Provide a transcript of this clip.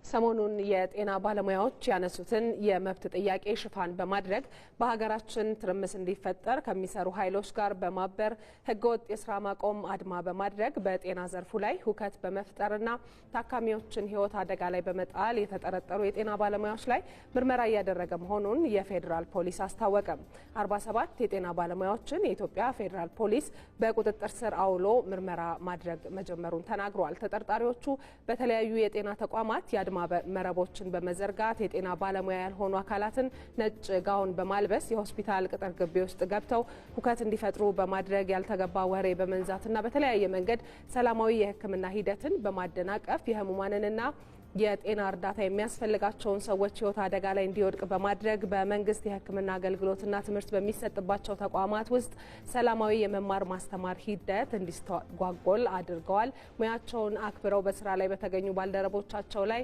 ሰሞኑን የጤና ባለሙያዎች ያነሱትን የመብት ጥያቄ ሽፋን በማድረግ በሀገራችን ትርምስ እንዲፈጠር ከሚሰሩ ኃይሎች ጋር በማበር ህገወጥ የስራ ማቆም አድማ በማድረግ በጤና ዘርፉ ላይ ሁከት በመፍጠርና ታካሚዎችን ህይወት አደጋ ላይ በመጣል የተጠረጠሩ የጤና ባለሙያዎች ላይ ምርመራ እያደረገ መሆኑን የፌዴራል ፖሊስ አስታወቀ። 47 የጤና ባለሙያዎችን የኢትዮጵያ ፌዴራል ፖሊስ በቁጥጥር ስር አውሎ ምርመራ ማድረግ መጀመሩን ተናግሯል። ተጠርጣሪዎቹ በተለያዩ የጤና ተቋማት የአድማ መረቦችን በመዘርጋት የጤና ባለሙያ ያልሆኑ አካላትን ነጭ ጋውን በማልበስ የሆስፒታል ቅጥር ግቢ ውስጥ ገብተው ሁከት እንዲፈጥሩ በማድረግ ያልተገባ ወሬ በመንዛትና በተለያየ መንገድ ሰላማዊ የሕክምና ሂደትን በማደናቀፍ የህሙማንንና የጤና እርዳታ የሚያስፈልጋቸውን ሰዎች ህይወት አደጋ ላይ እንዲወድቅ በማድረግ በመንግስት የሕክምና አገልግሎትና ትምህርት በሚሰጥባቸው ተቋማት ውስጥ ሰላማዊ የመማር ማስተማር ሂደት እንዲስተጓጎል አድርገዋል። ሙያቸውን አክብረው በስራ ላይ በተገኙ ባልደረቦቻቸው ላይ